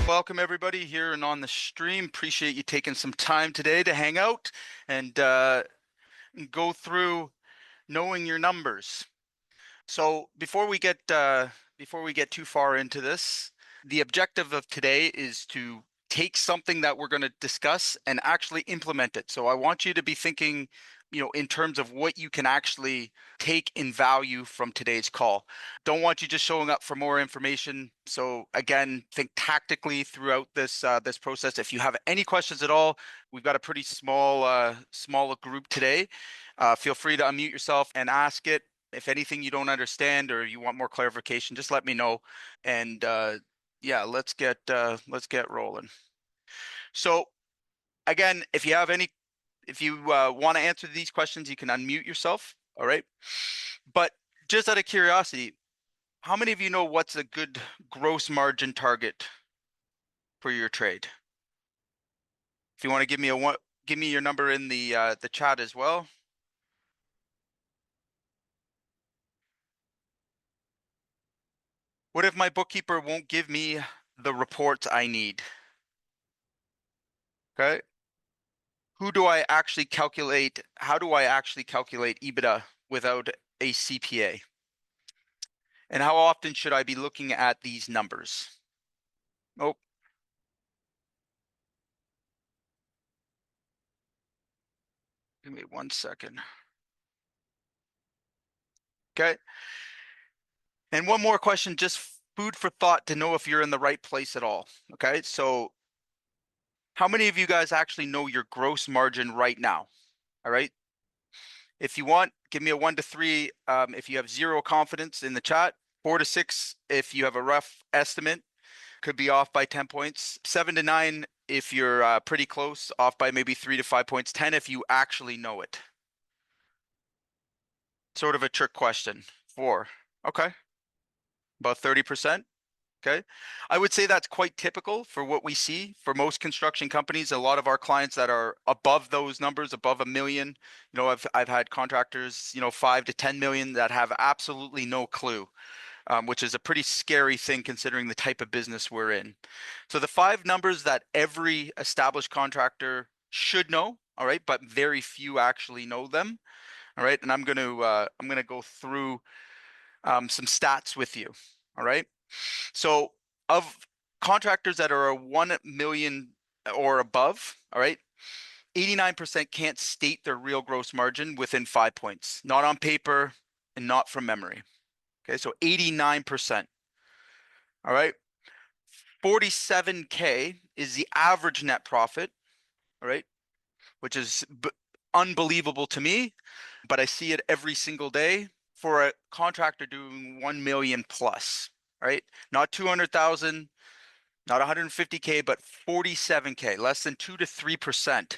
Welcome everybody here and on the stream. Appreciate you taking some time today to hang out and go through knowing your numbers. So before we get too far into this, the objective of today is to take something that we're going to discuss and actually implement it. So I want you to be thinking, in terms of what you can actually take in value from today's call. Don't want you just showing up for more information. So again, think tactically throughout this process. If you have any questions at all, we've got a pretty small group today. Feel free to unmute yourself and ask it. If anything you don't understand or you want more clarification, just let me know. And yeah, let's get rolling. So again, if you want to answer these questions, you can unmute yourself. All right. But just out of curiosity, how many of you know what's a good gross margin target for your trade? If you want to give me your number in the chat as well. What if my bookkeeper won't give me the reports I need? Okay. How do I actually calculate EBITDA without a CPA? And how often should I be looking at these numbers? Oh, give me 1 second. Okay. And one more question, just food for thought to know if you're in the right place at all. Okay. So how many of you guys actually know your gross margin right now? All right. If you want, give me a 1 to 3 if you have zero confidence in the chat, 4 to 6 if you have a rough estimate, could be off by 10 points, 7 to 9 if you're pretty close, off by maybe 3 to 5 points, 10 if you actually know it. Sort of a trick question. 4. Okay. About 30%. Okay. I would say that's quite typical for what we see for most construction companies. A lot of our clients that are above those numbers, above $1 million, I've had contractors, 5 to 10 million that have absolutely no clue, which is a pretty scary thing considering the type of business we're in. So the 5 numbers that every established contractor should know, all right, but very few actually know them, all right. And I'm going to go through some stats with you, all right. So of contractors that are a 1 million or above, all right, 89% can't state their real gross margin within 5 points, not on paper and not from memory. Okay, so 89%. All right. 47K is the average net profit, all right, which is unbelievable to me, but I see it every single day for a contractor doing 1 million plus, right? Not 200,000, not 150K, but 47K, less than 2 to 3%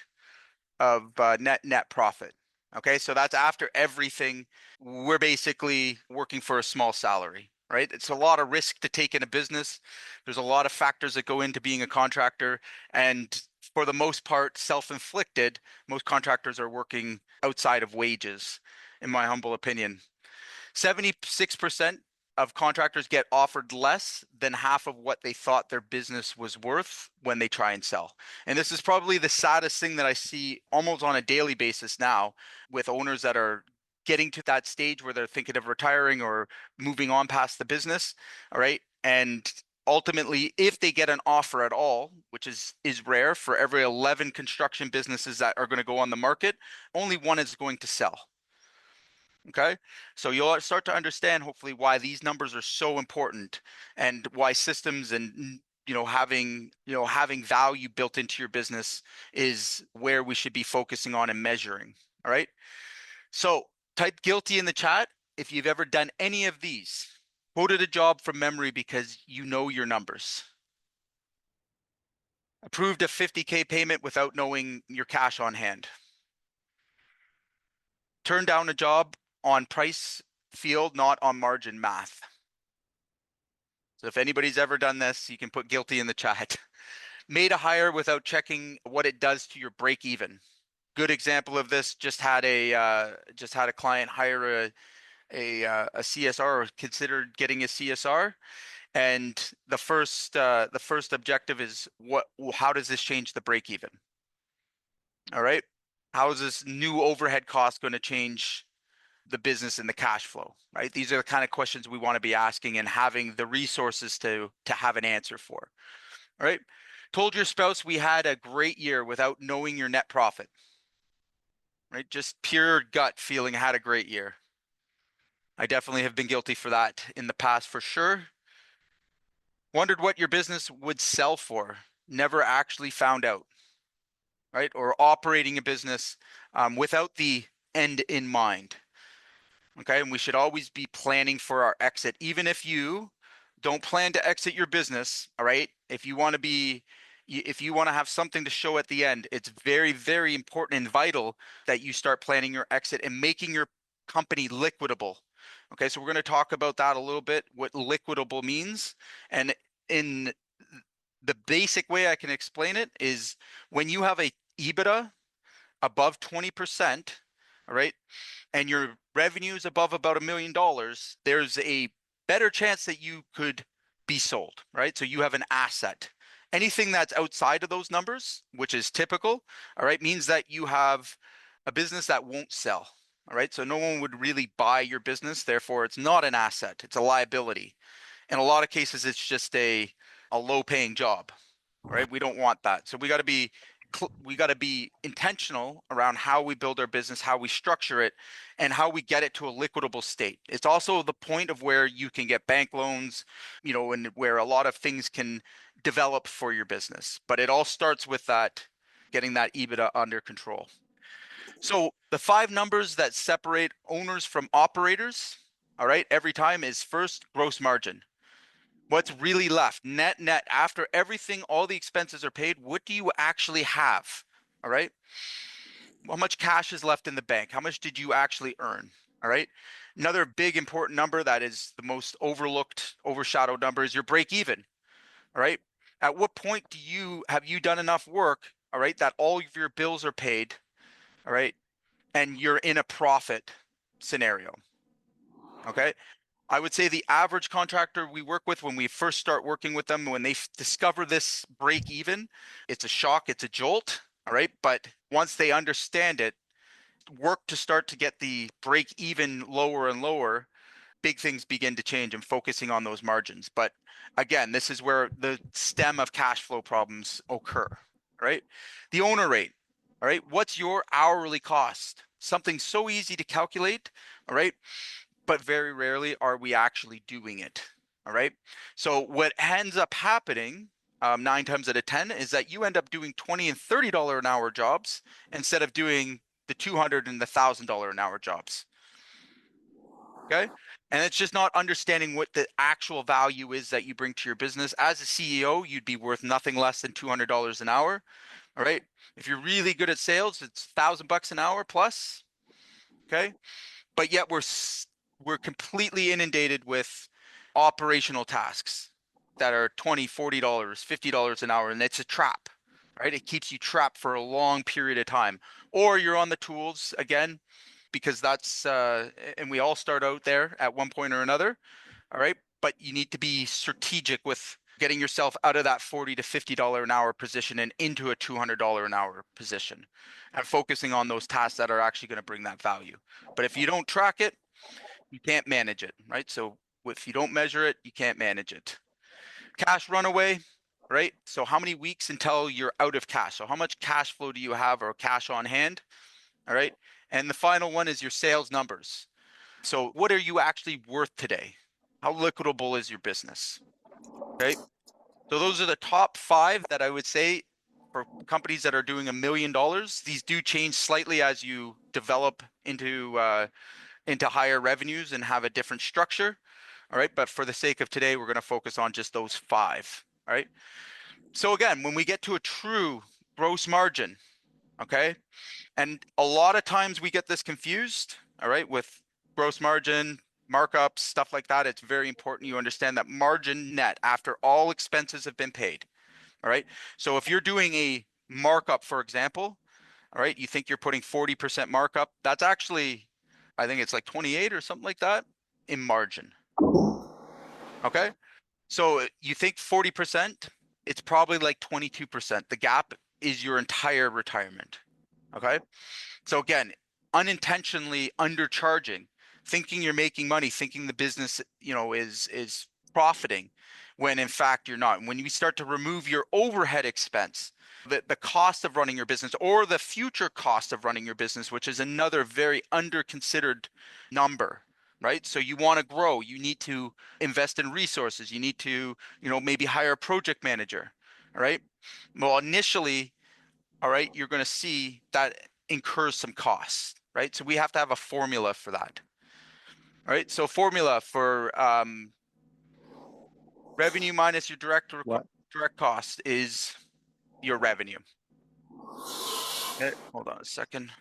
of net profit. Okay, so that's after everything. We're basically working for a small salary, right? It's a lot of risk to take in a business. There's a lot of factors that go into being a contractor, and for the most part, self-inflicted. Most contractors are working outside of wages, in my humble opinion. 76% of contractors get offered less than half of what they thought their business was worth when they try and sell. And this is probably the saddest thing that I see almost on a daily basis now with owners that are getting to that stage where they're thinking of retiring or moving on past the business. All right. And ultimately, if they get an offer at all, which is rare, for every 11 construction businesses that are going to go on the market, only one is going to sell. Okay, so you'll start to understand hopefully why these numbers are so important and why systems and having value built into your business is where we should be focusing on and measuring. All right, so type guilty in the chat if you've ever done any of these. Quoted a job from memory because you know your numbers. Approved a 50K payment without knowing your cash on hand. Turned down a job on price field, not on margin math. So if anybody's ever done this, you can put guilty in the chat. Made a hire without checking what it does to your break even. Good example of this. Just had a client hire a CSR or considered getting a CSR, And the first objective is how does this change the break even? All right. How is this new overhead cost going to change the business and the cash flow, right? These are the kind of questions we want to be asking and having the resources to have an answer for. All right. Told your spouse we had a great year without knowing your net profit, right? Just pure gut feeling had a great year. I definitely have been guilty for that in the past for sure. Wondered what your business would sell for, never actually found out, right? Or operating a business without the end in mind. Okay. And we should always be planning for our exit, even if you don't plan to exit your business. All right. If you want to have something to show at the end, it's very, very important and vital that you start planning your exit and making your company liquidable. Okay. So we're going to talk about that a little bit, what liquidable means. And in the basic way I can explain it is when you have a EBITDA above 20%, all right, and your revenue is above about $1 million, there's a better chance that you could be sold, right? So you have an asset. Anything that's outside of those numbers, which is typical, all right, means that you have a business that won't sell. All right. So no one would really buy your business. Therefore, it's not an asset. It's a liability. In a lot of cases, it's just a low paying job. Right. We don't want that. So we got to be intentional around how we build our business, how we structure it, and how we get it to a liquidable state. It's also the point of where you can get bank loans, and where a lot of things can develop for your business. But it all starts with that, getting that EBITDA under control. So the 5 numbers that separate owners from operators, all right, every time is first gross margin. What's really left? Net after everything, all the expenses are paid, what do you actually have? All right. How much cash is left in the bank? How much did you actually earn? All right. Another big important number that is the most overlooked, overshadowed number is your break even. All right. At what point have you done enough work? All right. That all of your bills are paid. All right. And you're in a profit scenario. Okay. I would say the average contractor we work with, when we first start working with them, when they discover this break even, it's a shock, it's a jolt. All right. But once they understand it, work to start to get the break even lower and lower, big things begin to change and focusing on those margins. But again, this is where the stem of cash flow problems occur, right? The owner rate, all right? What's your hourly cost? Something so easy to calculate, all right? But very rarely are we actually doing it, all right? So what ends up happening 9 times out of 10 is that you end up doing $20 and $30 an hour jobs instead of doing the $200 and the $1,000 an hour jobs. Okay. And it's just not understanding what the actual value is that you bring to your business. As a CEO, you'd be worth nothing less than $200 an hour. All right. If you're really good at sales, it's $1,000 an hour plus. Okay. But yet we're completely inundated with operational tasks that are $20, $40, $50 an hour. And it's a trap, right? It keeps you trapped for a long period of time. Or you're on the tools again, because that's and we all start out there at one point or another. All right. But you need to be strategic with getting yourself out of that $40 to $50 an hour position and into a $200 an hour position, and focusing on those tasks that are actually going to bring that value. But if you don't track it, you can't manage it, right? So if you don't measure it, you can't manage it. Cash runaway, right? So how many weeks until you're out of cash? So how much cash flow do you have, or cash on hand? All right. And the final one is your sales numbers. So what are you actually worth today? How liquidable is your business? Okay. So those are the top 5 that I would say for companies that are doing $1 million. These do change slightly as you develop into higher revenues and have a different structure. All right. But for the sake of today, we're going to focus on just those 5. All right. So again, when we get to a true gross margin, okay, and a lot of times we get this confused, all right, with gross margin, markups, stuff like that. It's very important you understand that margin net after all expenses have been paid. All right. So if you're doing a markup, for example, all right, you think you're putting 40% markup, that's actually, I think it's like 28 or something like that in margin. Okay. So you think 40%, it's probably like 22%. The gap is your entire retirement. Okay. So again, unintentionally undercharging, thinking you're making money, thinking the business, is profiting when in fact you're not. When you start to remove your overhead expense, the cost of running your business or the future cost of running your business, which is another very underconsidered number, right? So you want to grow, you need to invest in resources, you need to, maybe hire a project manager, all right? Well, initially, all right, you're going to see that incurs some costs, right? So we have to have a formula for that. All right. So formula for revenue minus your What? direct cost is your revenue. Okay, hold on a second.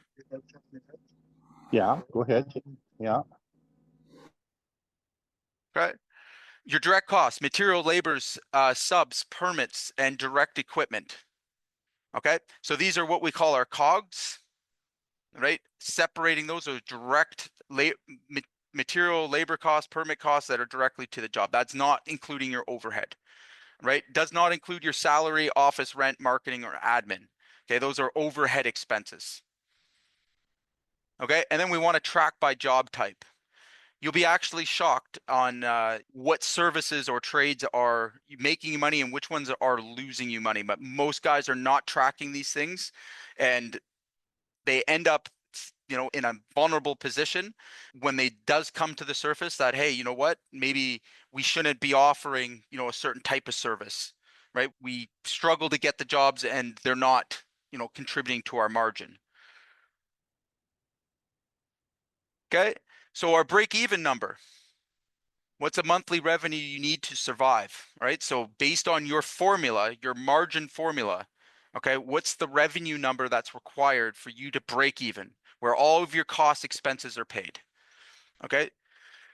Yeah, go ahead. Yeah. Okay. Your direct costs, material, labors, subs, permits, and direct equipment. Okay. So these are what we call our COGS, right? Separating those are direct material, labor costs, permit costs that are directly to the job. That's not including your overhead, right? Does not include your salary, office rent, marketing, or admin. Okay, those are overhead expenses. Okay, and then we want to track by job type. You'll be actually shocked on what services or trades are making you money and which ones are losing you money. But most guys are not tracking these things, and they end up, in a vulnerable position when they does come to the surface that, hey, you know what, maybe we shouldn't be offering, a certain type of service, right? We struggle to get the jobs and they're not, contributing to our margin. Okay. So our break even number, what's a monthly revenue you need to survive, right? So based on your formula, your margin formula, okay, what's the revenue number that's required for you to break even, where all of your cost expenses are paid? Okay.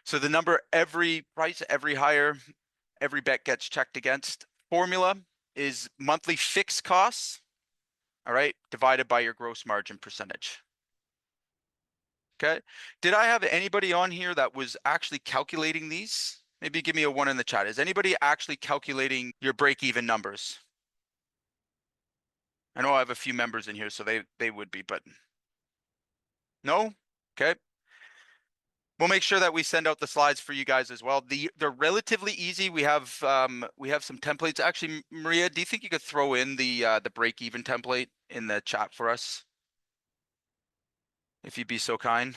So the number, every price, every hire, every bet gets checked against. Formula is monthly fixed costs, all right, divided by your gross margin percentage. Okay. Did I have anybody on here that was actually calculating these? Maybe give me a one in the chat. Is anybody actually calculating your break-even numbers? I know I have a few members in here, so they would be, but no? Okay. We'll make sure that we send out the slides for you guys as well. They're relatively easy. We have some templates. Actually, Maria, do you think you could throw in the break-even template in the chat for us, if you'd be so kind?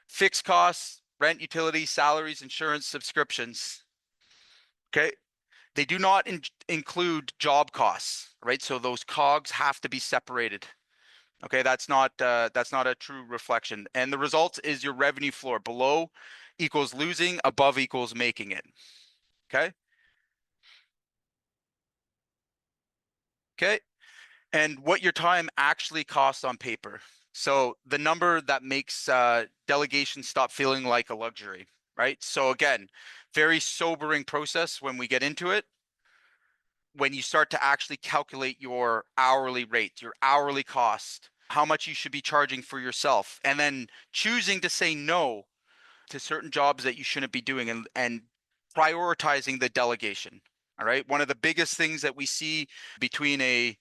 Fixed costs, rent, utilities, salaries, insurance, subscriptions. Okay. They do not include job costs, right? So those COGS have to be separated. Okay, that's not a true reflection. And the result is your revenue floor. Below equals losing, above equals making it. Okay. Okay. And what your time actually costs on paper. So the number that makes delegation stop feeling like a luxury, right? So again, very sobering process when we get into it. When you start to actually calculate your hourly rate, your hourly cost, how much you should be charging for yourself, and then choosing to say no to certain jobs that you shouldn't be doing, and prioritizing the delegation. All right. One of the biggest things that we see between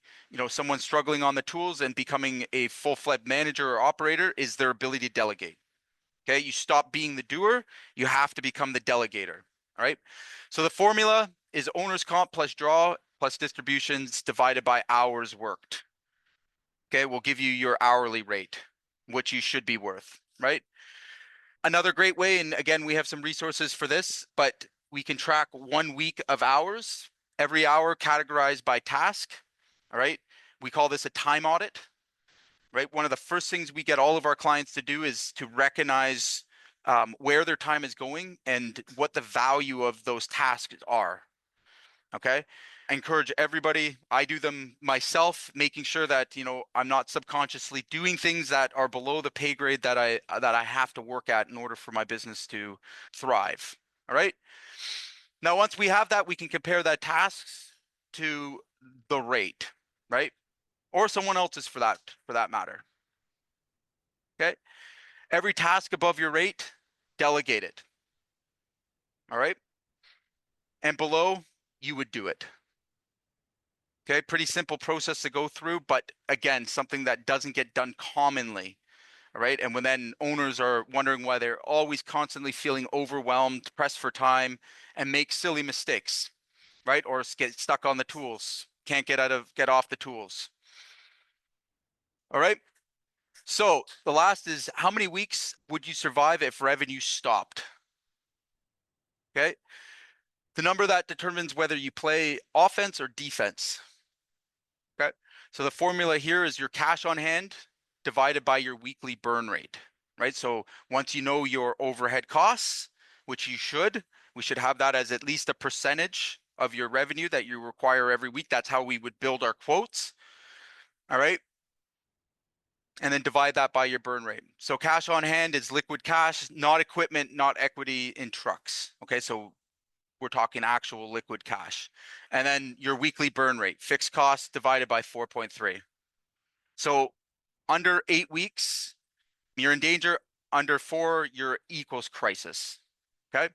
someone struggling on the tools and becoming a full-fledged manager or operator is their ability to delegate. Okay. You stop being the doer, you have to become the delegator. All right. So the formula is owner's comp plus draw plus distributions divided by hours worked. Okay. We'll give you your hourly rate, which you should be worth, right? Another great way, and again, we have some resources for this, but we can track 1 week of hours, every hour categorized by task. All right. We call this a time audit, right? One of the first things we get all of our clients to do is to recognize where their time is going and what the value of those tasks are. Okay. I encourage everybody, I do them myself, making sure that, I'm not subconsciously doing things that are below the pay grade that I have to work at in order for my business to thrive. All right. Now, once we have that, we can compare that tasks to the rate, right? Or someone else's for that matter. Okay. Every task above your rate, delegate it. All right. and below, you would do it. Okay, pretty simple process to go through, but again, something that doesn't get done commonly. All right. And when then owners are wondering why they're always constantly feeling overwhelmed, pressed for time, and make silly mistakes, right? Or get stuck on the tools, can't get off the tools. All right. So the last is, how many weeks would you survive if revenue stopped? Okay. The number that determines whether you play offense or defense. Okay. So the formula here is your cash on hand divided by your weekly burn rate, right? So once you know your overhead costs, which we should have that as at least a percentage of your revenue that you require every week. That's how we would build our quotes. All right. And then divide that by your burn rate. So cash on hand is liquid cash, not equipment, not equity in trucks. Okay. So we're talking actual liquid cash. And then your weekly burn rate, fixed costs divided by 4.3. So under 8 weeks, you're in danger. Under 4, you're equals crisis. Okay.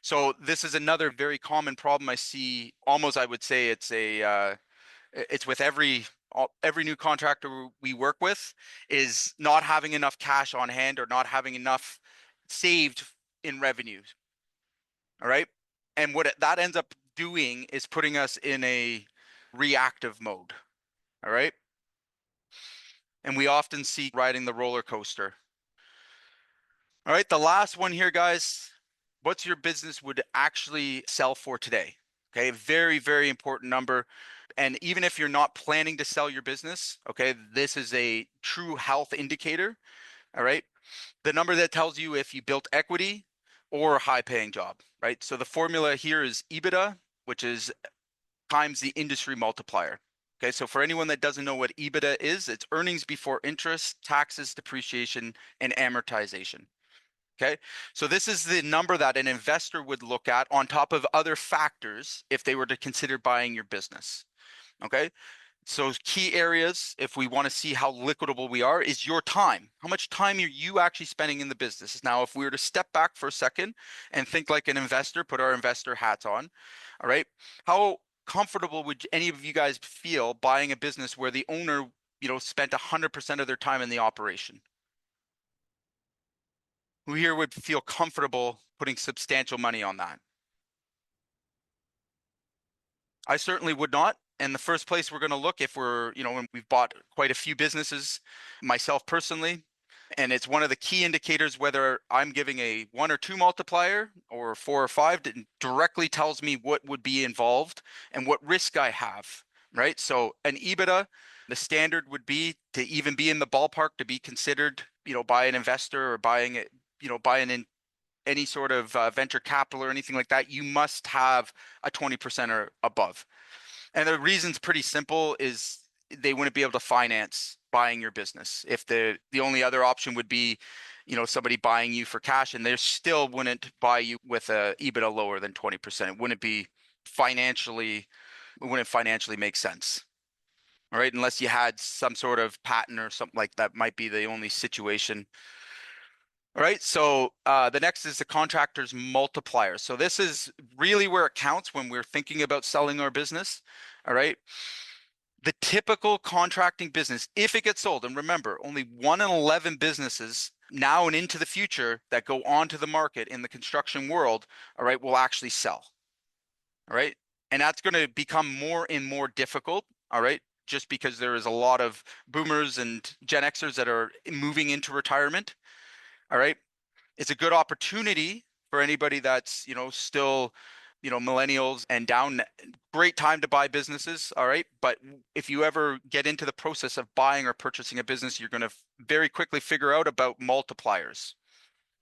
So this is another very common problem I see. Almost, I would say it's with every new contractor we work with, is not having enough cash on hand or not having enough saved in revenue. All right. And what that ends up doing is putting us in a reactive mode. All right. And we often see riding the roller coaster. All right. The last one here, guys. What's your business would actually sell for today? Okay. Very, very important number. And even if you're not planning to sell your business, okay, this is a true health indicator. All right. The number that tells you if you built equity or a high paying job, right? So the formula here is EBITDA, which is times the industry multiplier. Okay, so for anyone that doesn't know what EBITDA is, it's earnings before interest, taxes, depreciation, and amortization. Okay, so this is the number that an investor would look at on top of other factors if they were to consider buying your business. Okay, so key areas, if we want to see how liquidable we are, is your time. How much time are you actually spending in the business? Now, if we were to step back for a second and think like an investor, put our investor hats on, all right, how comfortable would any of you guys feel buying a business where the owner, spent 100% of their time in the operation? Who here would feel comfortable putting substantial money on that? I certainly would not. And the first place we're going to look, if we're, when we've bought quite a few businesses, myself personally, and it's one of the key indicators whether I'm giving a 1 or 2 multiplier or 4 or 5, that directly tells me what would be involved and what risk I have, right? So an EBITDA, the standard would be to even be in the ballpark to be considered, by an investor or buying it, buying in any sort of venture capital or anything like that, you must have a 20% or above. And the reason's pretty simple, is they wouldn't be able to finance buying your business. If the only other option would be, somebody buying you for cash, and they still wouldn't buy you with a EBITDA lower than 20%. It wouldn't financially make sense. All right, unless you had some sort of patent or something like that, might be the only situation. All right, so the next is the contractor's multiplier. So this is really where it counts when we're thinking about selling our business. All right. The typical contracting business, if it gets sold, and remember, only 1 in 11 businesses now and into the future that go onto the market in the construction world, all right, will actually sell. All right. And that's going to become more and more difficult. All right. Just because there is a lot of boomers and Gen Xers that are moving into retirement. All right. It's a good opportunity for anybody that's, still, millennials and down. Great time to buy businesses. All right. But if you ever get into the process of buying or purchasing a business, you're going to very quickly figure out about multipliers.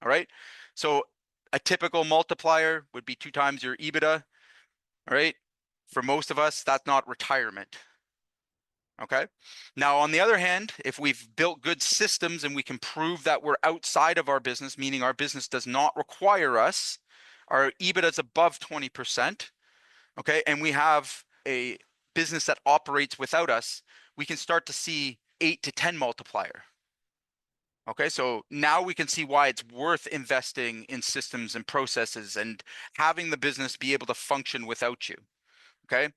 All right. So a typical multiplier would be 2 times your EBITDA. All right. For most of us, that's not retirement. Okay. Now, on the other hand, if we've built good systems and we can prove that we're outside of our business, meaning our business does not require us, our EBITDA is above 20%, okay, and we have a business that operates without us, we can start to see 8 to 10 multiplier. Okay, so now we can see why it's worth investing in systems and processes and having the business be able to function without you. Okay.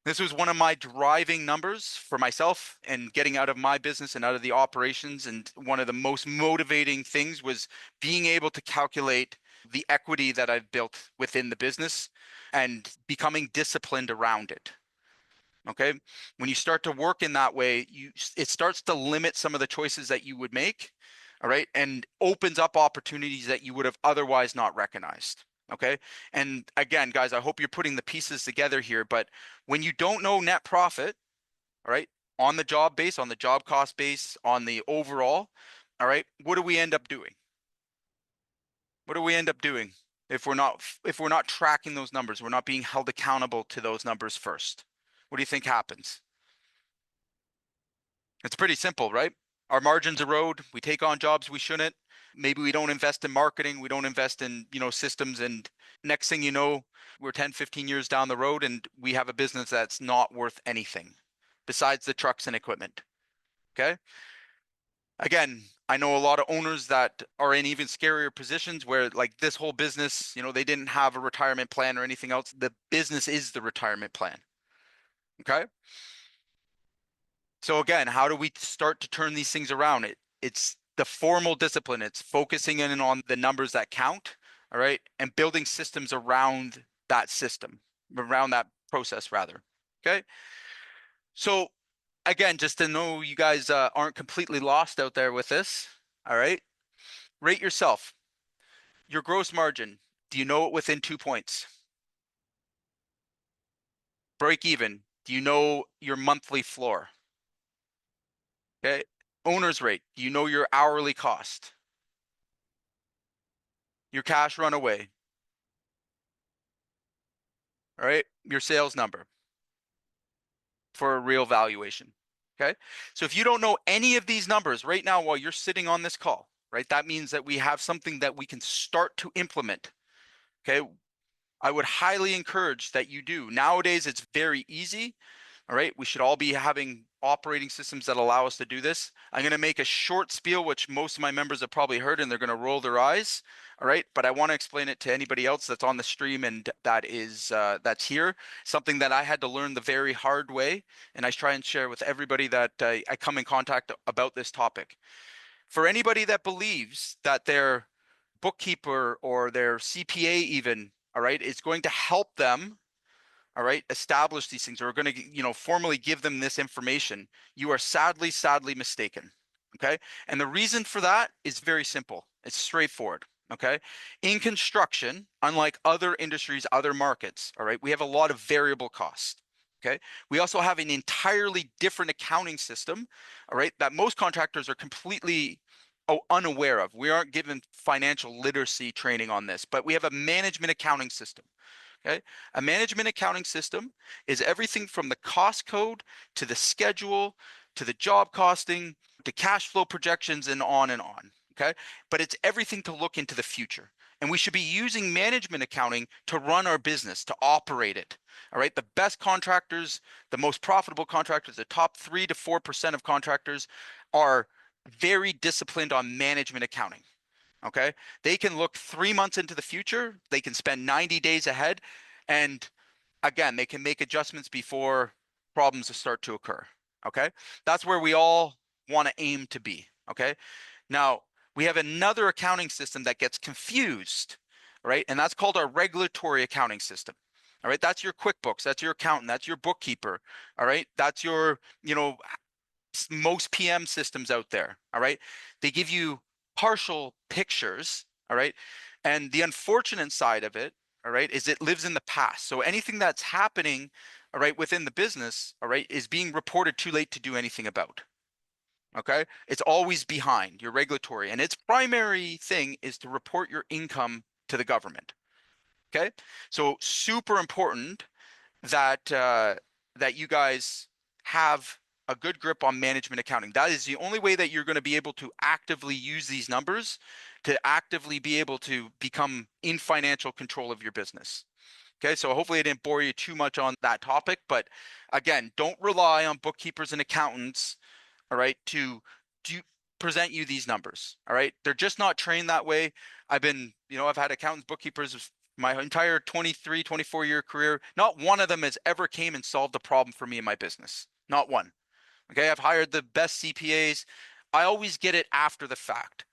This was one of my driving numbers for myself and getting out of my business and out of the operations. And one of the most motivating things was being able to calculate the equity that I've built within the business and becoming disciplined around it. Okay. When you start to work in that way, it starts to limit some of the choices that you would make. All right. And opens up opportunities that you would have otherwise not recognized. Okay. And again, guys, I hope you're putting the pieces together here. But when you don't know net profit, all right, on the job base, on the job cost base, on the overall, all right, what do we end up doing? What do we end up doing if we're not tracking those numbers? We're not being held accountable to those numbers first. What do you think happens? It's pretty simple, right? Our margins erode. We take on jobs we shouldn't. Maybe we don't invest in marketing. We don't invest in, systems. And next thing you know, we're 10, 15 years down the road and we have a business that's not worth anything besides the trucks and equipment. Okay. Again, I know a lot of owners that are in even scarier positions where like this whole business, they didn't have a retirement plan or anything else. The business is the retirement plan. Okay. So again, how do we start to turn these things around? It's the formal discipline. It's focusing in on the numbers that count, all right, and building systems around that system, around that process rather. Okay. So again, just to know you guys aren't completely lost out there with this, all right, rate yourself. Your gross margin, do you know it within 2 points? Break even, do you know your monthly floor? Okay. Owner's rate, do you know your hourly cost? Your cash runaway, all right? Your sales number for a real valuation. Okay. So if you don't know any of these numbers right now while you're sitting on this call, right, that means that we have something that we can start to implement. Okay. I would highly encourage that you do. Nowadays, it's very easy. All right. We should all be having operating systems that allow us to do this. I'm going to make a short spiel, which most of my members have probably heard, and they're going to roll their eyes. All right. But I want to explain it to anybody else that's on the stream and that's here. Something that I had to learn the very hard way. And I try and share with everybody that I come in contact about this topic. For anybody that believes that their bookkeeper or their CPA even, all right, is going to help them, all right, establish these things, or are going to, formally give them this information, you are sadly mistaken. Okay. And the reason for that is very simple. It's straightforward. Okay. In construction, unlike other industries, other markets, all right, we have a lot of variable costs. Okay. We also have an entirely different accounting system, all right, that most contractors are completely unaware of. We aren't given financial literacy training on this, but we have a management accounting system. Okay. A management accounting system is everything from the cost code to the schedule to the job costing to cash flow projections and on and on. Okay. But it's everything to look into the future. And we should be using management accounting to run our business, to operate it. All right. The best contractors, the most profitable contractors, the top 3 to 4% of contractors are very disciplined on management accounting. Okay. They can look 3 months into the future. They can spend 90 days ahead. And again, they can make adjustments before problems start to occur. Okay. That's where we all want to aim to be. Okay. Now, we have another accounting system that gets confused, right? And that's called our regulatory accounting system. All right. That's your QuickBooks. That's your accountant. That's your bookkeeper. All right. That's your, most PM systems out there. All right. They give you partial pictures. All right. And the unfortunate side of it, all right, is it lives in the past. So anything that's happening, all right, within the business, all right, is being reported too late to do anything about. Okay. It's always behind your regulatory. And its primary thing is to report your income to the government. Okay. So super important that that you guys have a good grip on management accounting. That is the only way that you're going to be able to actively use these numbers to actively be able to become in financial control of your business. Okay, so hopefully I didn't bore you too much on that topic, but again, don't rely on bookkeepers and accountants, all right, to present you these numbers. All right. They're just not trained that way. I've had accountants, bookkeepers my entire 23, 24-year career. Not one of them has ever came and solved a problem for me in my business. Not one. Okay. I've hired the best CPAs. I always get it after the fact.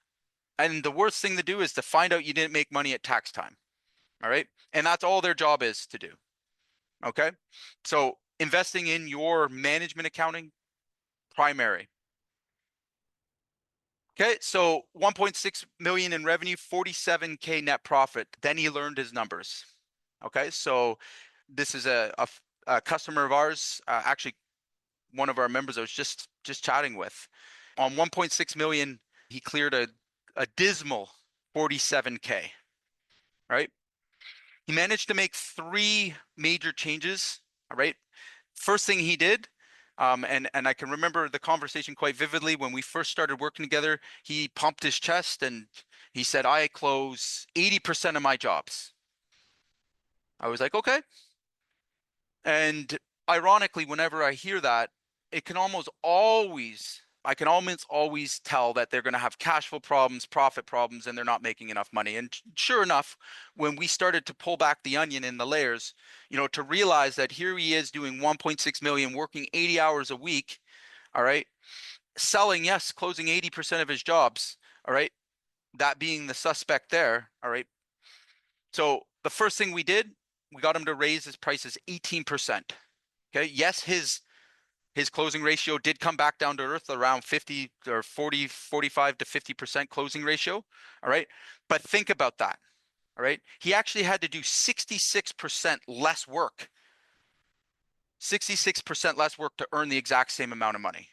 And the worst thing to do is to find out you didn't make money at tax time. All right. And that's all their job is to do. Okay. So investing in your management accounting, primary. Okay. So 1.6 million in revenue, 47K net profit. Then he learned his numbers. Okay. So this is a customer of ours, actually one of our members I was just chatting with. On 1.6 million, he cleared a dismal 47K. Right. He managed to make 3 major changes. All right. First thing he did, and I can remember the conversation quite vividly when we first started working together. He pumped his chest and he said, I close 80% of my jobs. I was like, okay. And ironically, whenever I hear that, I can almost always tell that they're going to have cash flow problems, profit problems, and they're not making enough money. And sure enough, when we started to pull back the onion in the layers, to realize that here he is doing 1.6 million, working 80 hours a week, all right, selling, yes, closing 80% of his jobs, all right, that being the suspect there, all right. So the first thing we did, we got him to raise his prices 18%. Okay, yes, his closing ratio did come back down to earth around 50 or 40, 45 to 50% closing ratio. All right. But think about that. All right. He actually had to do 66% less work, 66% less work to earn the exact same amount of money.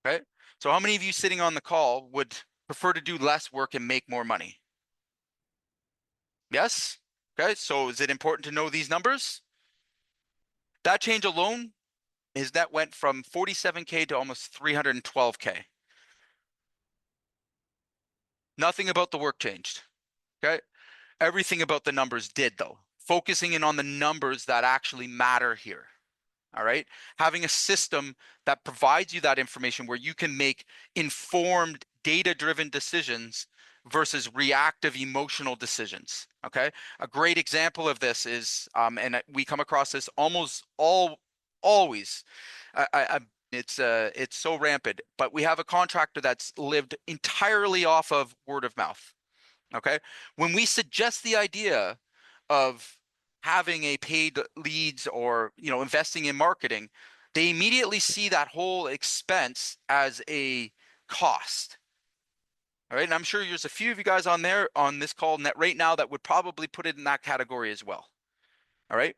Okay. So how many of you sitting on the call would prefer to do less work and make more money? Yes. Okay. So is it important to know these numbers? That change alone, his net went from 47K to almost 312K. Nothing about the work changed. Okay. Everything about the numbers did, though. Focusing in on the numbers that actually matter here. All right. Having a system that provides you that information where you can make informed, data-driven decisions versus reactive, emotional decisions. Okay. A great example of this is, and we come across this always. It's so rampant, but we have a contractor that's lived entirely off of word of mouth. Okay. When we suggest the idea of having a paid leads or, investing in marketing, they immediately see that whole expense as a cost. All right. And I'm sure there's a few of you guys on this call right now that would probably put it in that category as well. All right.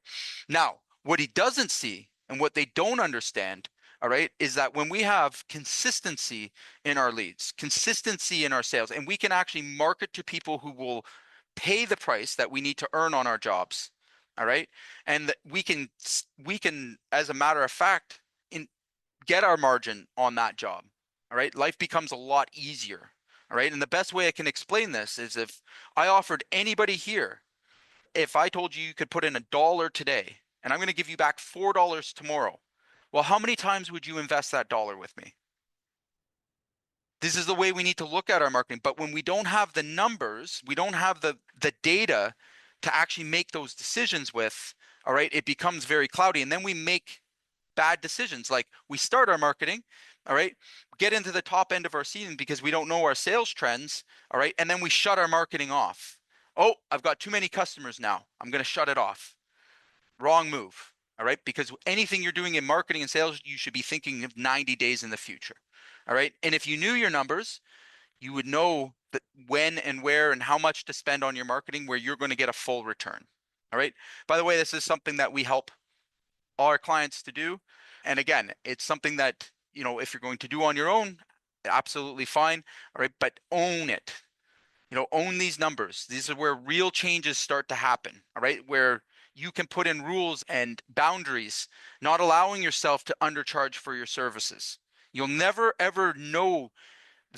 Now, what he doesn't see and what they don't understand, all right, is that when we have consistency in our leads, consistency in our sales, and we can actually market to people who will pay the price that we need to earn on our jobs, all right, and that we can, as a matter of fact, get our margin on that job, all right, life becomes a lot easier, all right, and the best way I can explain this is if I offered anybody here, if I told you could put in $1 today, and I'm going to give you back $4 tomorrow, well, how many times would you invest that dollar with me? This is the way we need to look at our marketing. But when we don't have the numbers, we don't have the data to actually make those decisions with, all right, it becomes very cloudy. And then we make bad decisions. Like we start our marketing, all right, get into the top end of our season because we don't know our sales trends, all right, and then we shut our marketing off. Oh, I've got too many customers now. I'm going to shut it off. Wrong move. All right. Because anything you're doing in marketing and sales, you should be thinking of 90 days in the future. All right. And if you knew your numbers, you would know that when and where and how much to spend on your marketing where you're going to get a full return. All right. By the way, this is something that we help all our clients to do. And again, it's something that, if you're going to do on your own, absolutely fine. All right. But own it. Own these numbers. These are where real changes start to happen. All right. Where you can put in rules and boundaries, not allowing yourself to undercharge for your services. You'll never, ever know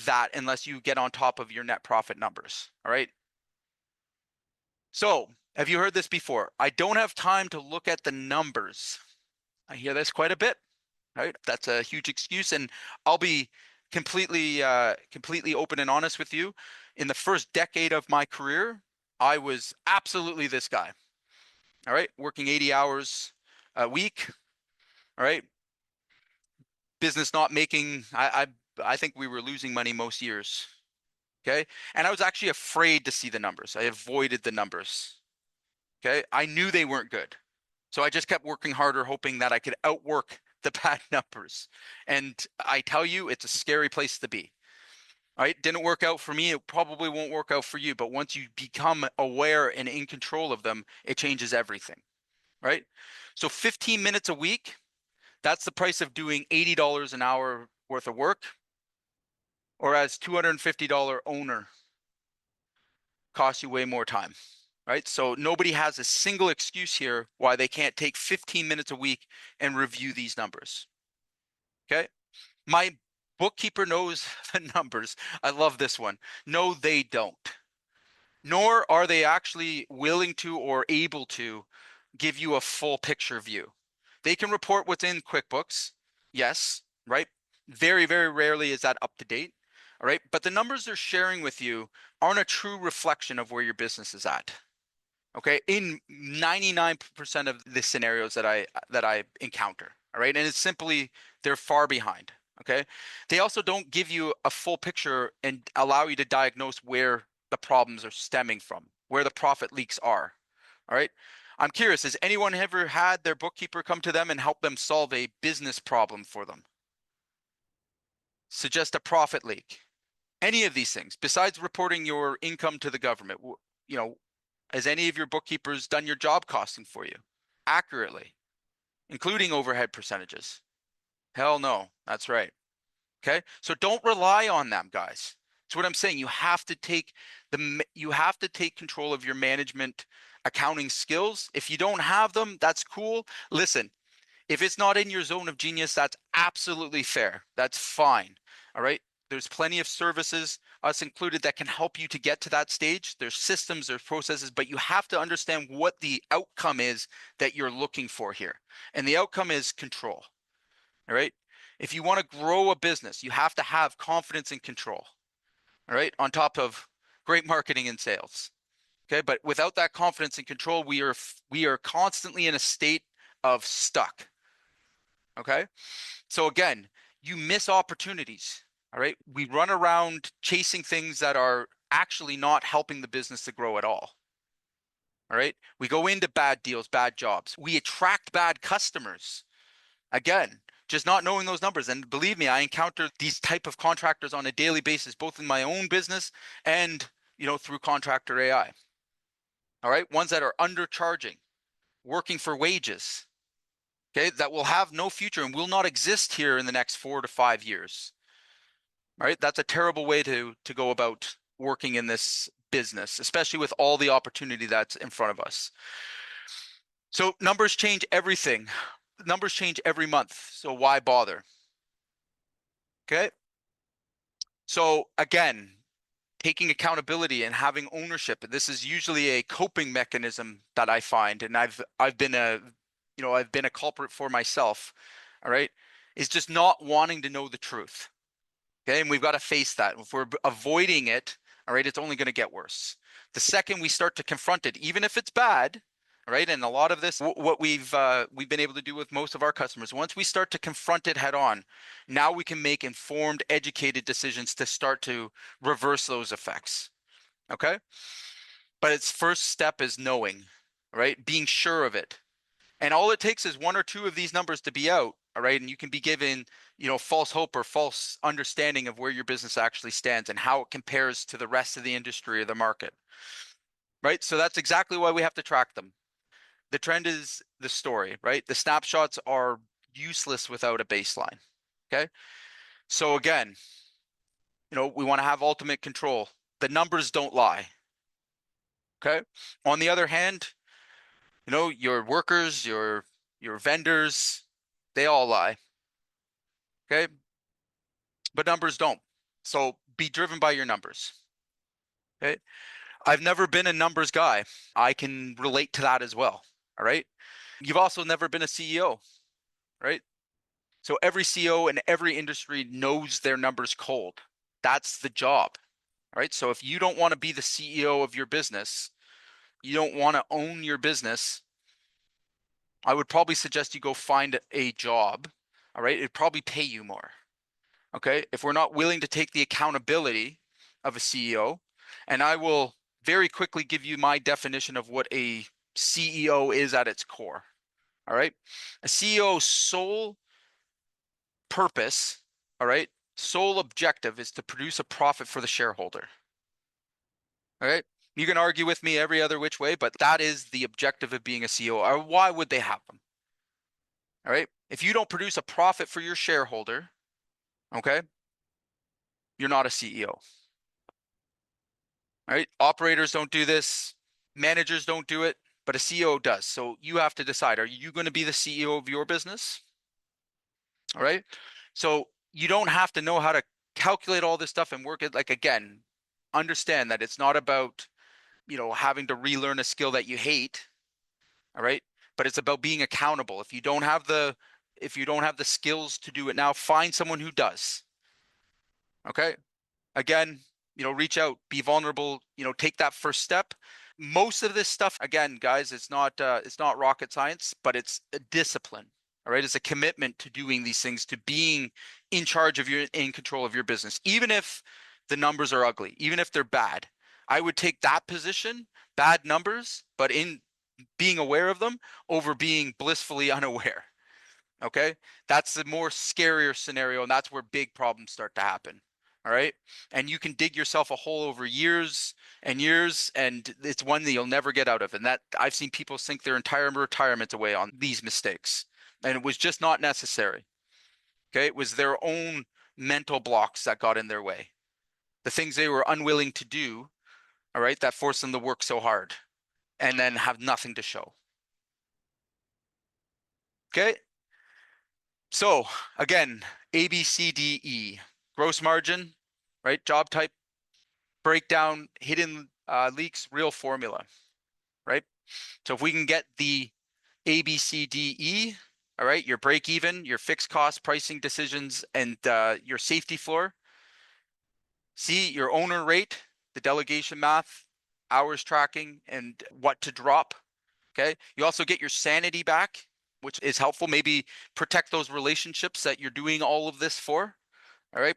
that unless you get on top of your net profit numbers. All right. So have you heard this before? I don't have time to look at the numbers. I hear this quite a bit. Right. That's a huge excuse. And I'll be completely open and honest with you. In the first decade of my career, I was absolutely this guy. All right, working 80 hours a week. All right, business not making. I think we were losing money most years. Okay, and I was actually afraid to see the numbers. I avoided the numbers. Okay, I knew they weren't good, so I just kept working harder, hoping that I could outwork the bad numbers. And I tell you, it's a scary place to be. All right, didn't work out for me. It probably won't work out for you. But once you become aware and in control of them, it changes everything. Right? So 15 minutes a week, that's the price of doing $80 an hour worth of work, or as $250 owner costs you way more time. Right? So nobody has a single excuse here why they can't take 15 minutes a week and review these numbers. Okay? My bookkeeper knows the numbers. I love this one. No, they don't. Nor are they actually willing to or able to give you a full picture view. They can report what's in QuickBooks, yes, right? Very, very rarely is that up to date, all right? But the numbers they're sharing with you aren't a true reflection of where your business is at, okay? In 99% of the scenarios that I encounter, all right? And it's simply they're far behind, okay? They also don't give you a full picture and allow you to diagnose where the problems are stemming from, where the profit leaks are, all right? I'm curious, has anyone ever had their bookkeeper come to them and help them solve a business problem for them? Suggest a profit leak? Any of these things, besides reporting your income to the government, you know, has any of your bookkeepers done your job costing for you accurately, including overhead percentages? Hell no, that's right. Okay, so don't rely on them, guys. That's what I'm saying. You have to take control of your management accounting skills. If you don't have them, that's cool. Listen, if it's not in your zone of genius, that's absolutely fair. That's fine. All right. There's plenty of services, us included, that can help you to get to that stage. There's systems, there's processes, but you have to understand what the outcome is that you're looking for here. And the outcome is control. All right. If you want to grow a business, you have to have confidence and control. All right. On top of great marketing and sales. Okay. But without that confidence and control, we are constantly in a state of stuck. Okay. So again, you miss opportunities. All right. We run around chasing things that are actually not helping the business to grow at all. All right. We go into bad deals, bad jobs. We attract bad customers. Again, just not knowing those numbers. And believe me, I encounter these type of contractors on a daily basis, both in my own business and, through Contractor AI. All right. Ones that are undercharging, working for wages. Okay. That will have no future and will not exist here in the next 4 to 5 years. All right. That's a terrible way to go about working in this business, especially with all the opportunity that's in front of us. So numbers change everything. Numbers change every month. So why bother? Okay. So again, taking accountability and having ownership. This is usually a coping mechanism that I find, and I've been a culprit for myself. All right, is just not wanting to know the truth. Okay, and we've got to face that. If we're avoiding it, all right, it's only going to get worse. The second we start to confront it, even if it's bad, right? And a lot of this, what we've been able to do with most of our customers, once we start to confront it head on, now we can make informed, educated decisions to start to reverse those effects. Okay. But its first step is knowing, right? Being sure of it. And all it takes is 1 or 2 of these numbers to be out. All right. And you can be given, false hope or false understanding of where your business actually stands and how it compares to the rest of the industry or the market. Right. So that's exactly why we have to track them. The trend is the story, right? The snapshots are useless without a baseline. Okay. So again, we want to have ultimate control. The numbers don't lie. Okay. On the other hand, your workers, your vendors, they all lie. Okay. But numbers don't. So be driven by your numbers. Okay. I've never been a numbers guy. I can relate to that as well. All right. You've also never been a CEO, right? So every CEO in every industry knows their numbers cold. That's the job, right? So if you don't want to be the CEO of your business, you don't want to own your business, I would probably suggest you go find a job. All right. It'd probably pay you more. Okay. If we're not willing to take the accountability of a CEO, and I will very quickly give you my definition of what a CEO is at its core. All right. A CEO's sole purpose, all right, sole objective is to produce a profit for the shareholder. All right. You can argue with me every other which way, but that is the objective of being a CEO. Or why would they have them? All right. If you don't produce a profit for your shareholder, okay, you're not a CEO. All right. Operators don't do this, managers don't do it, but a CEO does. So you have to decide, are you going to be the CEO of your business? All right. So you don't have to know how to calculate all this stuff and work it. Like, again, understand that it's not about, having to relearn a skill that you hate. All right. But it's about being accountable. If you don't have the skills to do it now, find someone who does. Okay. Again, reach out, be vulnerable, take that first step. Most of this stuff, again, guys, it's not rocket science, but it's a discipline. All right. It's a commitment to doing these things, to being in control of your business, even if the numbers are ugly, even if they're bad. I would take that position, bad numbers, but in being aware of them over being blissfully unaware. Okay. That's the more scarier scenario. And that's where big problems start to happen. All right. And you can dig yourself a hole over years and years, and it's one that you'll never get out of. And that I've seen people sink their entire retirement away on these mistakes. And it was just not necessary. Okay. It was their own mental blocks that got in their way. The things they were unwilling to do. All right. That forced them to work so hard and then have nothing to show. Okay. So again, A, B, C, D, E, gross margin, right? Job type, breakdown, hidden leaks, real formula, right? So if we can get the A, B, C, D, E, all right, your break even, your fixed cost pricing decisions, and your safety floor. C, your owner rate, the delegation math, hours tracking, and what to drop. Okay. You also get your sanity back, which is helpful. Maybe protect those relationships that you're doing all of this for. All right.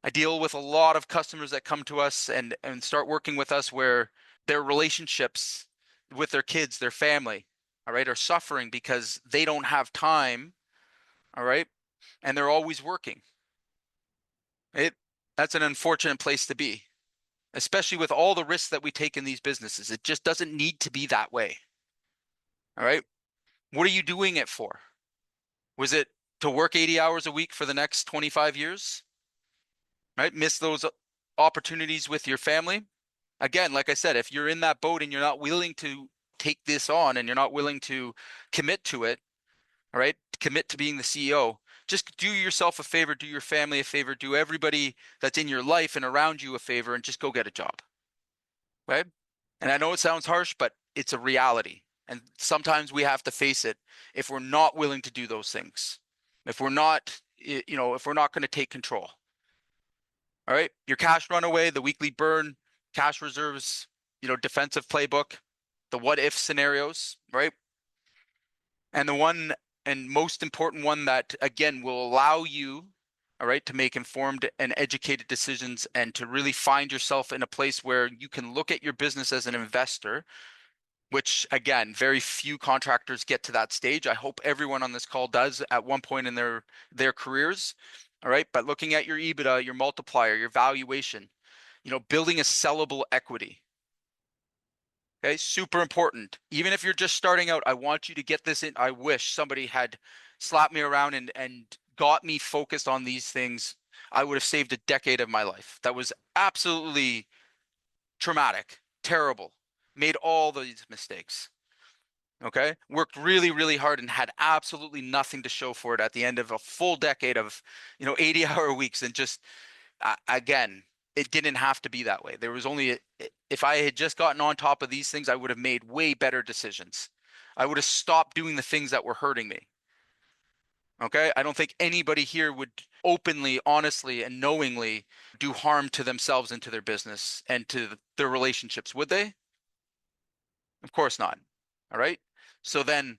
I deal with a lot of customers that come to us and start working with us where their relationships with their kids, their family, all right, are suffering because they don't have time. All right. And they're always working. That's an unfortunate place to be, especially with all the risks that we take in these businesses. It just doesn't need to be that way. All right. What are you doing it for? Was it to work 80 hours a week for the next 25 years? Right? Miss those opportunities with your family? Again, like I said, if you're in that boat and you're not willing to take this on and you're not willing to commit to it, all right, commit to being the CEO, just do yourself a favor, do your family a favor, do everybody that's in your life and around you a favor, and just go get a job. Right? And I know it sounds harsh, but it's a reality. And sometimes we have to face it if we're not willing to do those things. If we're not, if we're not going to take control. All right. Your cash runaway, the weekly burn, cash reserves, defensive playbook, the what if scenarios, right? And the one and most important one that, again, will allow you, all right, to make informed and educated decisions and to really find yourself in a place where you can look at your business as an investor, which, again, very few contractors get to that stage. I hope everyone on this call does at one point in their careers. All right. But looking at your EBITDA, your multiplier, your valuation, building a sellable equity. Okay. Super important. Even if you're just starting out, I want you to get this in. I wish somebody had slapped me around and got me focused on these things. I would have saved a decade of my life. That was absolutely traumatic, terrible, made all these mistakes. Okay. Worked really, really hard and had absolutely nothing to show for it at the end of a full decade of, 80-hour weeks. And just, again, it didn't have to be that way. There was only, if I had just gotten on top of these things, I would have made way better decisions. I would have stopped doing the things that were hurting me. Okay. I don't think anybody here would openly, honestly, and knowingly do harm to themselves and to their business and to their relationships, would they? Of course not. All right. So then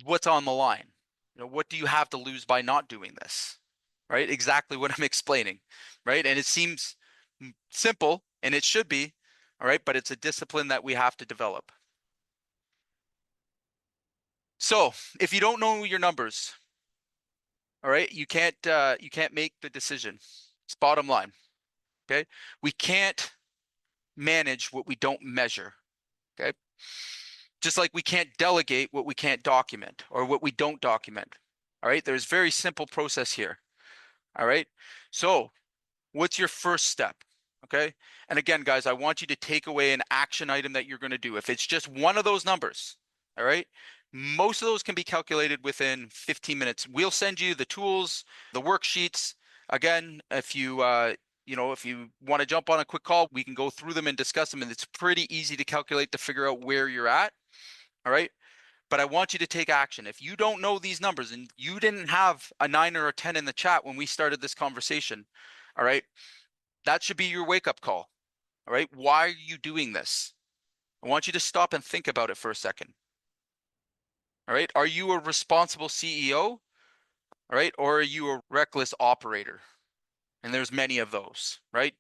what's on the line? What do you have to lose by not doing this? Right? Exactly what I'm explaining. Right? And it seems simple, and it should be, all right, but it's a discipline that we have to develop. So if you don't know your numbers, all right, you can't make the decision. It's bottom line. Okay. We can't manage what we don't measure. Okay. Just like we can't delegate what we can't document or what we don't document. All right. There's very simple process here. All right. So what's your first step? Okay. And again, guys, I want you to take away an action item that you're going to do. If it's just one of those numbers, all right, most of those can be calculated within 15 minutes. We'll send you the tools, the worksheets. Again, if you want to jump on a quick call, we can go through them and discuss them. And it's pretty easy to calculate to figure out where you're at. All right. But I want you to take action. If you don't know these numbers and you didn't have a 9 or a 10 in the chat when we started this conversation, all right, that should be your wake up call. All right. Why are you doing this? I want you to stop and think about it for a second. All right. Are you a responsible CEO? All right. Or are you a reckless operator? And there's many of those, right?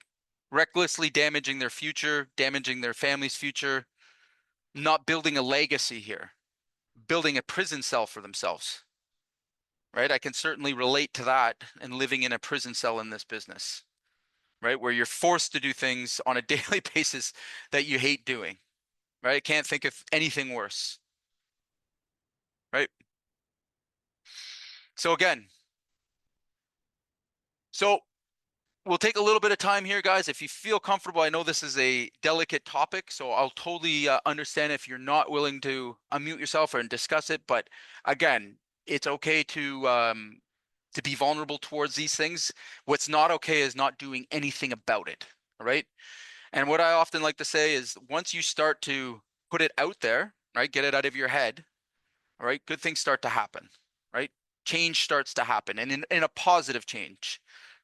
Recklessly damaging their future, damaging their family's future, not building a legacy here, building a prison cell for themselves, right? I can certainly relate to that and living in a prison cell in this business, right? Where you're forced to do things on a daily basis that you hate doing, right? I can't think of anything worse, right? So again, so we'll take a little bit of time here, guys. If you feel comfortable, I know this is a delicate topic, so I'll totally understand if you're not willing to unmute yourself and discuss it. But again, it's okay to be vulnerable towards these things. What's not okay is not doing anything about it. All right. And what I often like to say is once you start to put it out there, right, get it out of your head, all right, good things start to happen, right? Change starts to happen and in a positive change.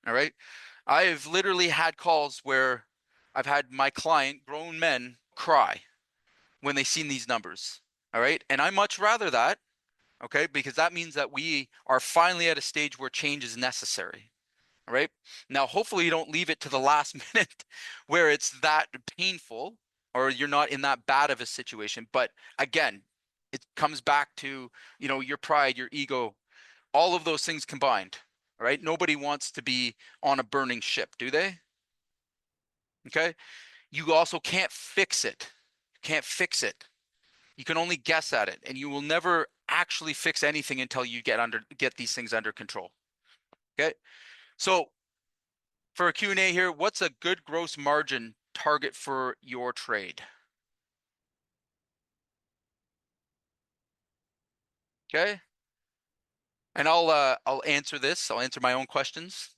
All right. I have literally had calls where I've had my client, grown men, cry when they seen these numbers. All right. And I much rather that, okay, because that means that we are finally at a stage where change is necessary. All right. Now, hopefully, you don't leave it to the last minute where it's that painful or you're not in that bad of a situation. But again, it comes back to, your pride, your ego, all of those things combined. All right. Nobody wants to be on a burning ship, do they? Okay. You also can't fix it. You can't fix it. You can only guess at it, and you will never actually fix anything until you get these things under control. Okay. So for a Q&A here, what's a good gross margin target for your trade? Okay. And I'll answer this. I'll answer my own questions.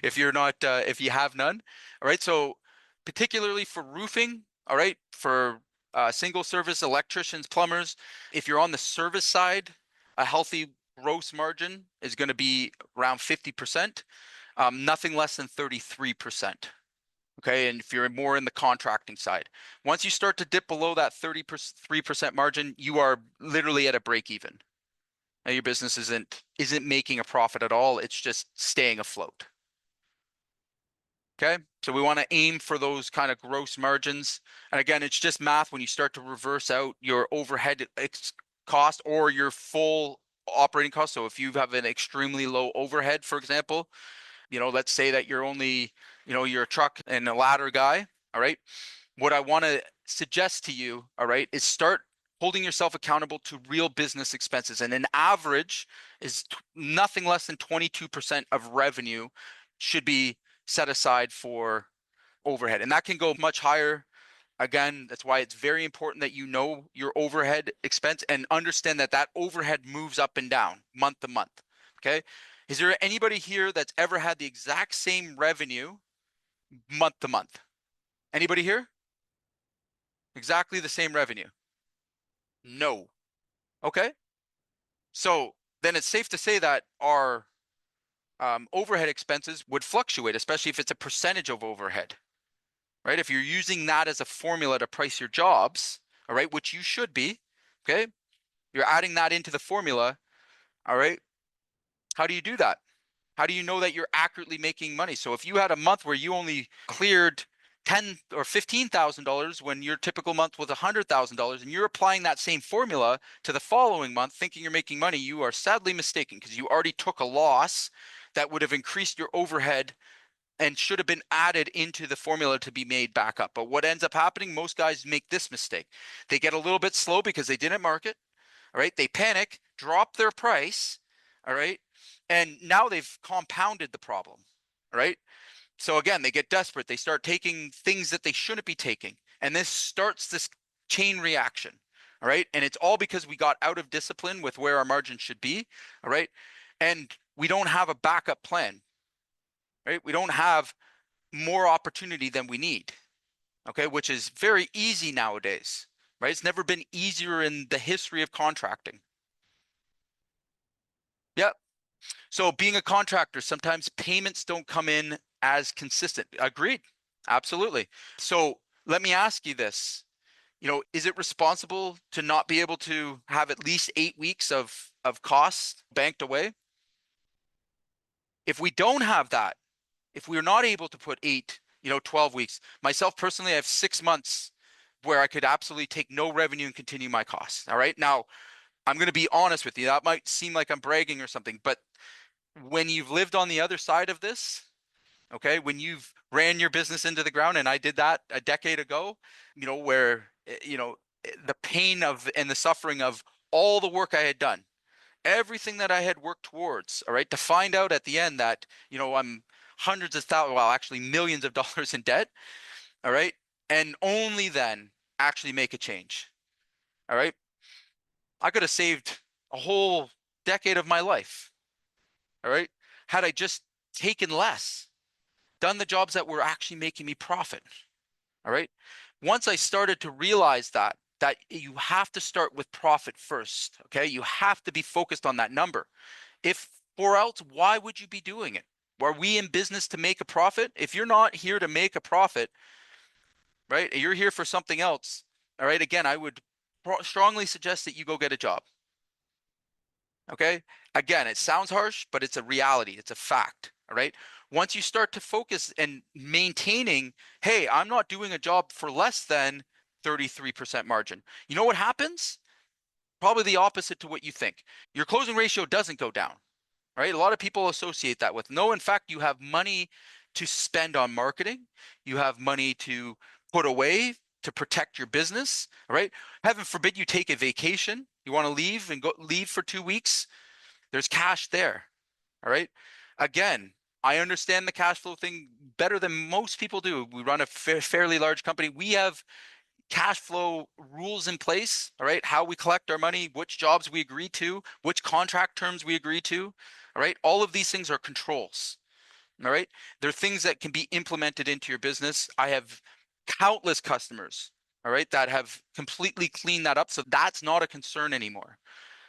If you have none. All right. So particularly for roofing, all right, for single service electricians, plumbers, if you're on the service side, a healthy gross margin is going to be around 50%, nothing less than 33%. Okay. And if you're more in the contracting side, once you start to dip below that 33% margin, you are literally at a break even. Now your business isn't making a profit at all. It's just staying afloat. Okay. So we want to aim for those kind of gross margins. And again, it's just math when you start to reverse out your overhead cost or your full operating cost. So if you have an extremely low overhead, for example, let's say that you're only, you're a truck and a ladder guy. All right. What I want to suggest to you, all right, is start holding yourself accountable to real business expenses. And an average is nothing less than 22% of revenue should be set aside for overhead. And that can go much higher. Again, that's why it's very important that you know your overhead expense and understand that that overhead moves up and down month to month. Okay. Is there anybody here that's ever had the exact same revenue month to month? Anybody here? Exactly the same revenue? No. Okay. So then it's safe to say that our overhead expenses would fluctuate, especially if it's a percentage of overhead, right? If you're using that as a formula to price your jobs, all right, which you should be, okay? You're adding that into the formula, all right? How do you do that? How do you know that you're accurately making money? So if you had a month where you only cleared ten or $15,000 when your typical month was $100,000, and you're applying that same formula to the following month, thinking you're making money, you are sadly mistaken, because you already took a loss that would have increased your overhead and should have been added into the formula to be made back up. But what ends up happening, most guys make this mistake. They get a little bit slow because they didn't market. All right. They panic, drop their price. All right. And now they've compounded the problem. All right. So again, they get desperate. They start taking things that they shouldn't be taking. And this starts this chain reaction. All right. And it's all because we got out of discipline with where our margin should be. All right. And we don't have a backup plan. Right. We don't have more opportunity than we need. Okay. Which is very easy nowadays. Right. It's never been easier in the history of contracting. Yep. So being a contractor, sometimes payments don't come in as consistent. Agreed. Absolutely. So let me ask you this. Is it responsible to not be able to have at least 8 weeks of costs banked away? If we don't have that, if we're not able to put 12 weeks, myself personally, I have 6 months where I could absolutely take no revenue and continue my costs. All right. Now, I'm going to be honest with you. That might seem like I'm bragging or something, but when you've lived on the other side of this, okay, when you've ran your business into the ground, and I did that a decade ago, where, the pain of and the suffering of all the work I had done, everything that I had worked towards, all right, to find out at the end that, I'm hundreds of thousands, well, actually millions of dollars in debt, all right, and only then actually make a change, all right. I could have saved a whole decade of my life, all right, had I just taken less, done the jobs that were actually making me profit. All right. Once I started to realize that you have to start with profit first. Okay. You have to be focused on that number. If or else, why would you be doing it? Are we in business to make a profit? If you're not here to make a profit, right, you're here for something else. All right. Again, I would strongly suggest that you go get a job. Okay. Again, it sounds harsh, but it's a reality. It's a fact. All right. Once you start to focus and maintaining, hey, I'm not doing a job for less than 33% margin. You know what happens? Probably the opposite to what you think. Your closing ratio doesn't go down. Right. A lot of people associate that with no. In fact, you have money to spend on marketing. You have money to put away to protect your business. All right. Heaven forbid you take a vacation. You want to leave and go leave for 2 weeks. There's cash there. All right. Again, I understand the cash flow thing better than most people do. We run a fairly large company. We have cash flow rules in place. All right. How we collect our money, which jobs we agree to, which contract terms we agree to. All right. All of these things are controls. All right. They're things that can be implemented into your business. I have countless customers, all right, that have completely cleaned that up. So that's not a concern anymore.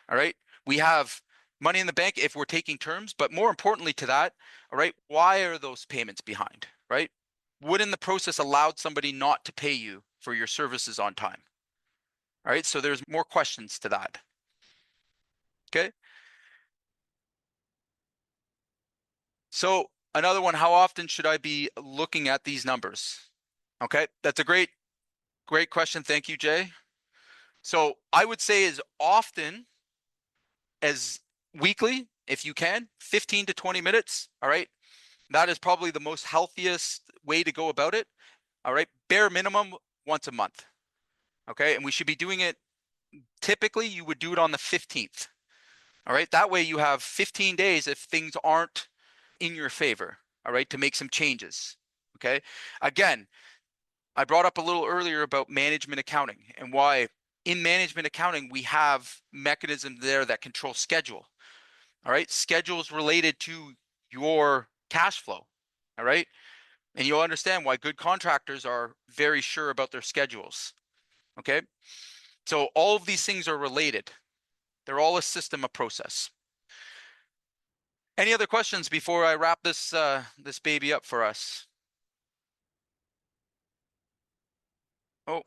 All right. We have money in the bank if we're taking terms, but more importantly to that, all right, why are those payments behind, right? What in the process allowed somebody not to pay you for your services on time? All right. So there's more questions to that. Okay. So another one, how often should I be looking at these numbers? Okay. That's a great question. Thank you, Jay. So I would say as often as weekly, if you can, 15 to 20 minutes. All right. That is probably the most healthiest way to go about it. All right. Bare minimum once a month. Okay. And we should be doing it. Typically, you would do it on the 15th. All right. That way you have 15 days if things aren't in your favor. All right. To make some changes. Okay. Again, I brought up a little earlier about management accounting and why in management accounting, we have mechanisms there that control schedule. All right. Schedules related to your cash flow. All right. And you'll understand why good contractors are very sure about their schedules. Okay. So all of these things are related. They're all a system, a process. Any other questions before I wrap this this baby up for us? Oh,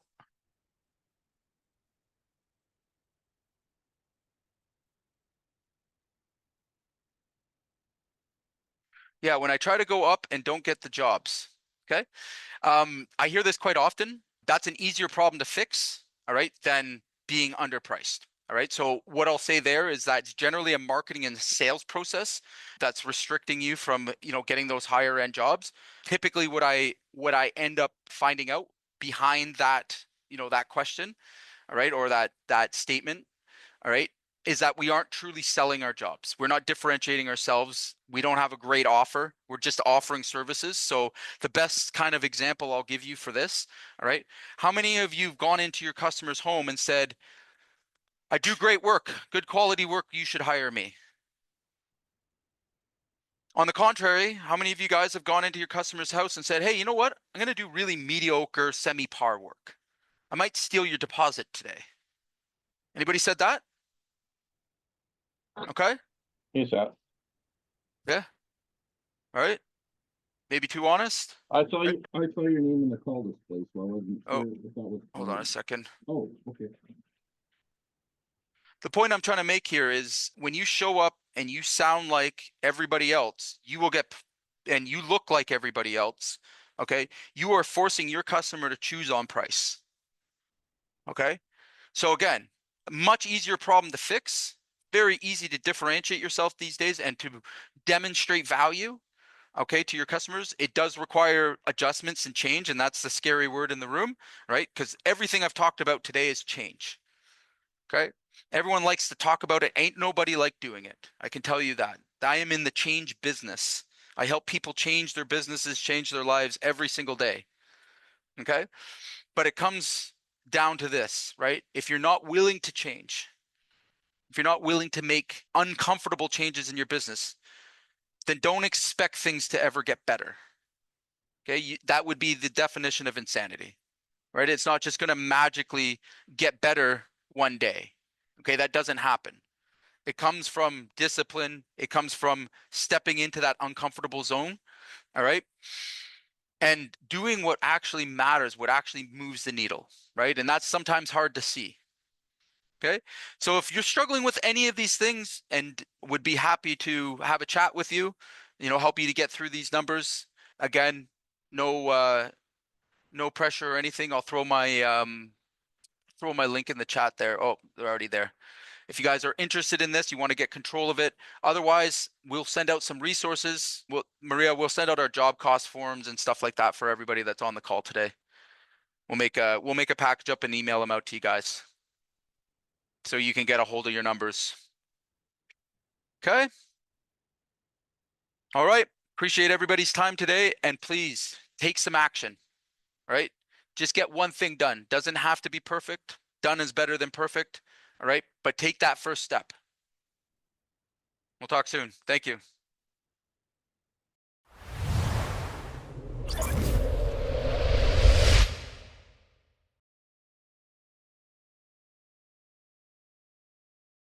yeah, when I try to go up and don't get the jobs. Okay. I hear this quite often. That's an easier problem to fix, all right, than being underpriced. All right. So what I'll say there is that it's generally a marketing and sales process that's restricting you from, getting those higher end jobs. Typically what I end up finding out behind that, that question, all right, or that statement, all right, is that we aren't truly selling our jobs. We're not differentiating ourselves. We don't have a great offer. We're just offering services. So the best kind of example I'll give you for this, all right, how many of you have gone into your customer's home and said, I do great work, good quality work, you should hire me? On the contrary, how many of you guys have gone into your customer's house and said, hey, you know what? I'm going to do really mediocre semi-par work. I might steal your deposit today. Anybody said that? Okay. Yes, sir. Yeah. All right. Maybe too honest. I saw Right? you. I saw your name in the call display, so I wasn't Oh, sure if that was. hold on a second. Oh, okay. The point I'm trying to make here is when you show up and you sound like everybody else, you will get, and you look like everybody else, okay? You are forcing your customer to choose on price, okay? So again, much easier problem to fix, very easy to differentiate yourself these days and to demonstrate value, okay, to your customers. It does require adjustments and change, and that's the scary word in the room, right? Because everything I've talked about today is change. Okay. Everyone likes to talk about it. Ain't nobody like doing it. I can tell you that. I am in the change business. I help people change their businesses, change their lives every single day. Okay. But it comes down to this, right? If you're not willing to change, if you're not willing to make uncomfortable changes in your business, then don't expect things to ever get better. Okay. That would be the definition of insanity, right? It's not just going to magically get better one day. Okay. That doesn't happen. It comes from discipline. It comes from stepping into that uncomfortable zone. All right. And doing what actually matters, what actually moves the needle. Right. And that's sometimes hard to see. Okay. So if you're struggling with any of these things and would be happy to have a chat with you, help you to get through these numbers. Again, no pressure or anything. I'll throw my link in the chat there. Oh, they're already there. If you guys are interested in this, you want to get control of it. Otherwise, we'll send out some resources. Maria, we'll send out our job cost forms and stuff like that for everybody that's on the call today. We'll make a package up and email them out to you guys so you can get a hold of your numbers. Okay. All right. Appreciate everybody's time today, and please take some action. All right. Just get one thing done. Doesn't have to be perfect. Done is better than perfect. All right. But take that first step. We'll talk soon. Thank you.